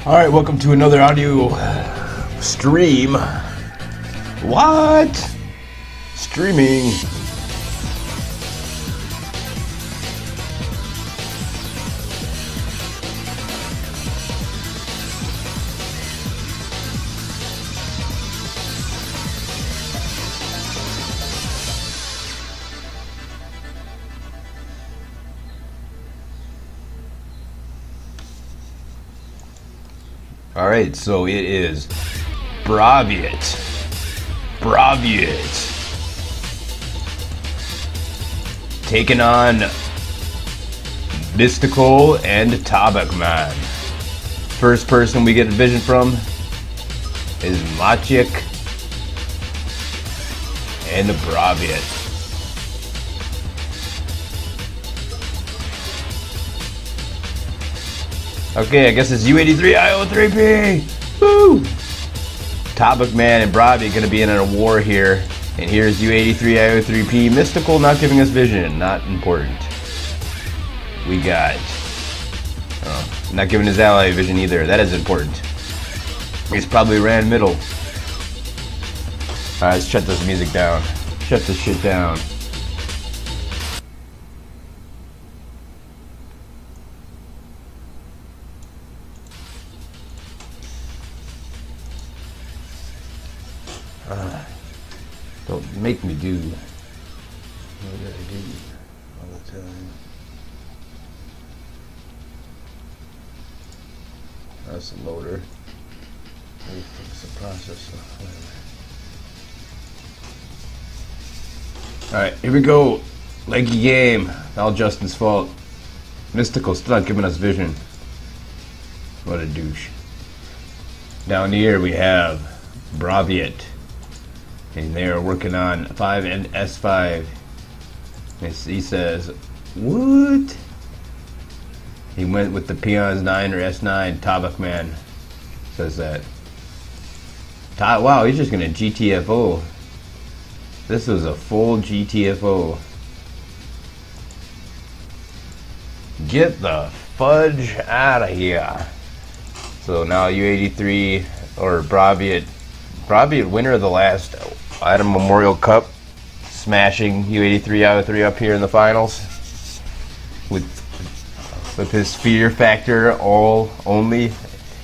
Alright, welcome to another audio stream. What? Streaming. Alright, so it is braviet. Taking on Mystical and Tabac Man. First person we get a vision from is Maciek and braviet. Okay, I guess it's u8t3io3p. Woo! Tabac Man and braviet gonna be in a war here, and here's u8t3io3p. Mystical not giving us vision, not important. We got not giving his ally vision either. That is important. He's probably ran middle. All right, let's shut this music down. Shut this shit down. Don't make me do what I do all the time. That's the loader. It's the processor. Alright, here we go. Leggy game. All Justin's fault. Mystical still not giving us vision. What a douche. Down here we have braviet. And they are working on 5 and S5. He says, what? He went with the peons 9 or S9. Tabac Man says that. Wow, he's just gonna GTFO. This was a full GTFO. Get the fudge out of here. So now u8t3 or braviet winner of the last Item Memorial Cup, smashing u8t3io3 up here in the finals with his fear factor only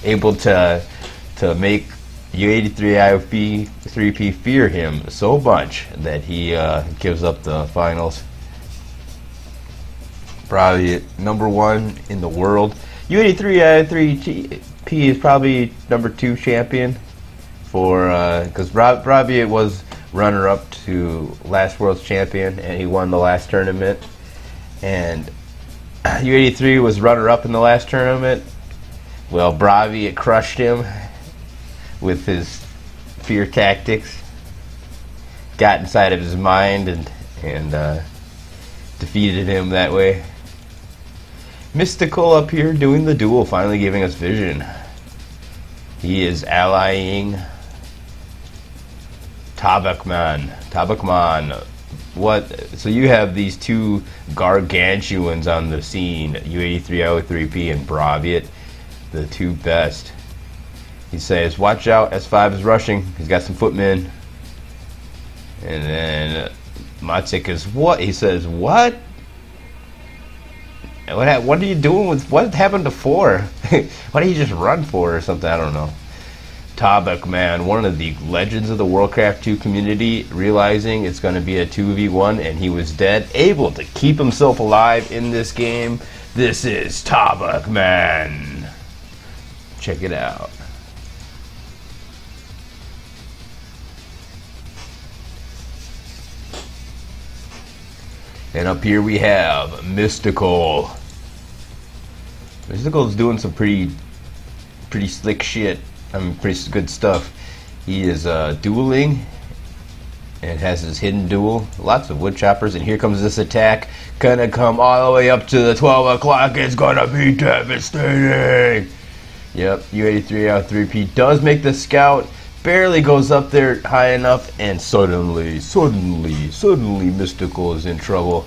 able to make u8t3io3p fear him so much that he gives up the finals. Probably #1 in the world. u8t3io3p is probably #2 champion. Because braviet was runner-up to last World's Champion, and he won the last tournament. And u8t3 was runner-up in the last tournament. Well, braviet crushed him with his fear tactics. Got inside of his mind and defeated him that way. Mystical up here doing the duel, finally giving us vision. He is allying Tabac Man. What? So you have these two gargantuans on the scene, u8t3io3p and braviet, the two best. He says, watch out, S5 is rushing. He's got some footmen. And then Maciek is what? He says, what? What are you doing with, what happened to 4? Why do you just run 4 or something? I don't know. Tabac Man, one of the legends of the Warcraft 2 community, realizing it's going to be a 2v1 and he was dead, able to keep himself alive in this game. This is Tabac Man. Check it out. And up here we have Mystical. Mystical's doing some pretty slick shit. I mean, pretty good stuff. He is dueling and has his hidden duel. Lots of wood choppers, and here comes this attack. Gonna come all the way up to the 12 o'clock. It's gonna be devastating. Yep, u8t3io3p does make the scout. Barely goes up there high enough, and suddenly Mystical is in trouble.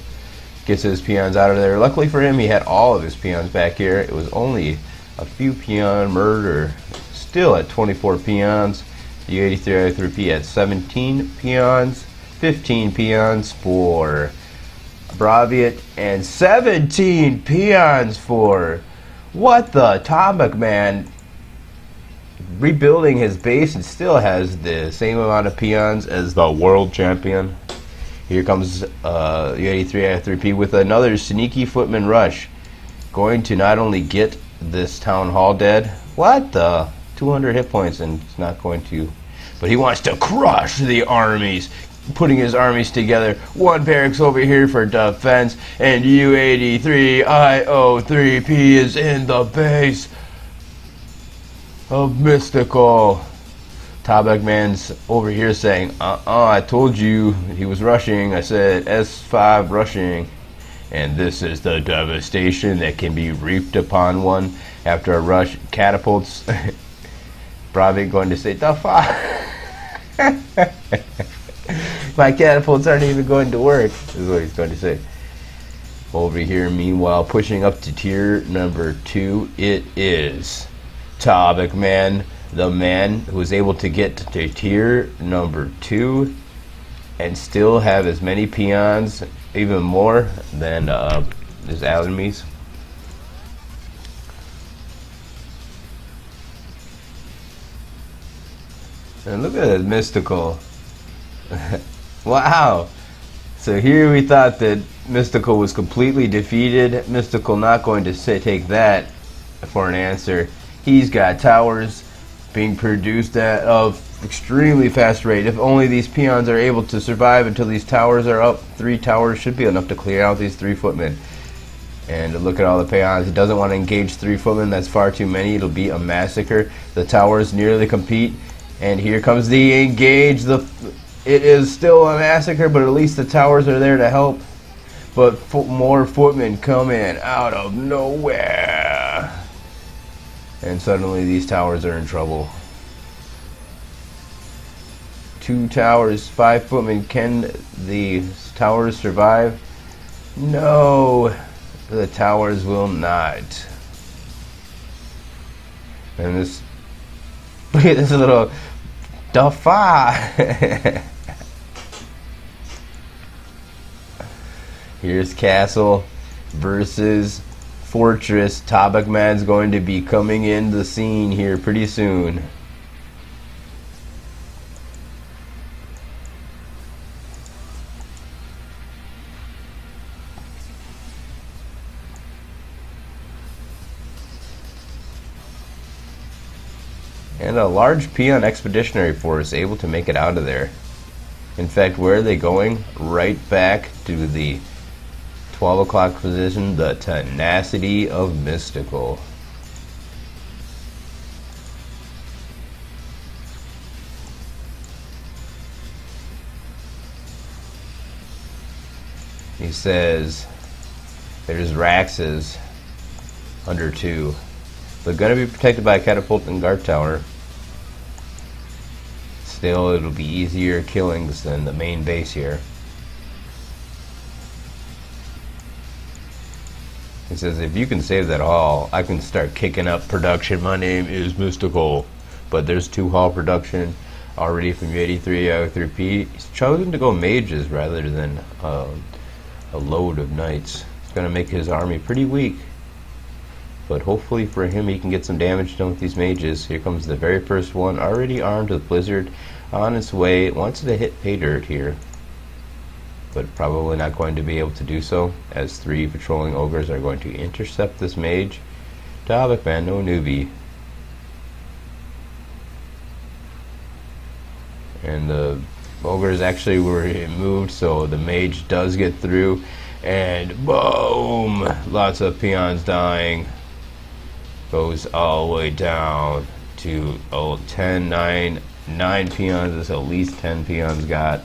Gets his peons out of there. Luckily for him, he had all of his peons back here. It was only a few peon murder. Still at 24 peons. U8t3io3p at 17 peons. 15 peons for braviet, and 17 peons for what the tabac man, rebuilding his base and still has the same amount of peons as the world champion. Here comes u8t3io3p with another sneaky footman rush, going to not only get this town hall dead, what the 200 hit points, and it's not going to, but he wants to crush the armies, putting his armies together. One barracks over here for defense, and u8t3io3p is in the base of Mystical. Tabac man's over here saying, I told you he was rushing. I said S5 rushing. And this is the devastation that can be reaped upon one after a rush. Catapults. Probably going to say, the fuck? My catapults aren't even going to work, is what he's going to say. Over here, meanwhile, pushing up to tier number 2, it is Tabac man, the man who was able to get to tier number 2 and still have as many peons, even more than his enemies. And look at that Mystical. Wow. So here we thought that Mystical was completely defeated. Mystical not going to take that for an answer. He's got towers being produced at of extremely fast rate. If only these peons are able to survive until these towers are up. 3 towers should be enough to clear out these 3 footmen. And look at all the peons. He doesn't want to engage 3 footmen. That's far too many. It'll be a massacre. The towers nearly compete. And here comes the engage. It is still a massacre, but at least the towers are there to help. But more footmen come in out of nowhere. And suddenly these towers are in trouble. 2 towers, 5 footmen. Can the towers survive? No, the towers will not. And this, look at this little Dafa. Here's Castle versus Fortress. Tabac man's going to be coming in the scene here pretty soon. And a large peon expeditionary force able to make it out of there. In fact, where are they going? Right back to the 12 o'clock position, the tenacity of Mystical. He says there's Raxes under 2. They're going to be protected by a catapult and guard tower. Still, it'll be easier killings than the main base here. He says, if you can save that hall, I can start kicking up production. My name is Mystical. But there's 2 hall production already from u8t3io3p. He's chosen to go mages rather than a load of knights. It's going to make his army pretty weak. But hopefully for him, he can get some damage done with these mages. Here comes the very first one, already armed with Blizzard, on its way. It wants to hit pay dirt here, but probably not going to be able to do so, as 3 patrolling ogres are going to intercept this mage. Tabac man, no newbie. And the ogres actually were moved, so the mage does get through, and boom! Lots of peons dying. Goes all the way down to 10, 9 peons. That's at least 10 peons got.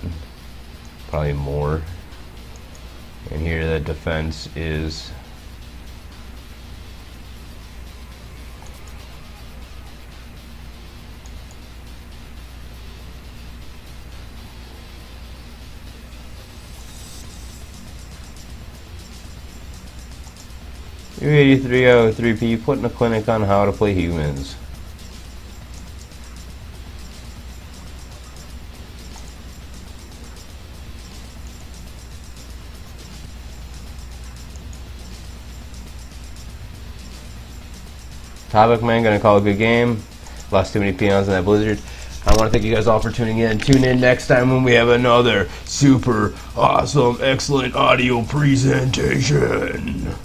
Probably more. And here the defense is u8t3io3p putting a clinic on how to play humans. Tabac man, gonna call a good game. Lost too many peons in that blizzard. I want to thank you guys all for tuning in. Tune in next time when we have another super awesome, excellent audio presentation.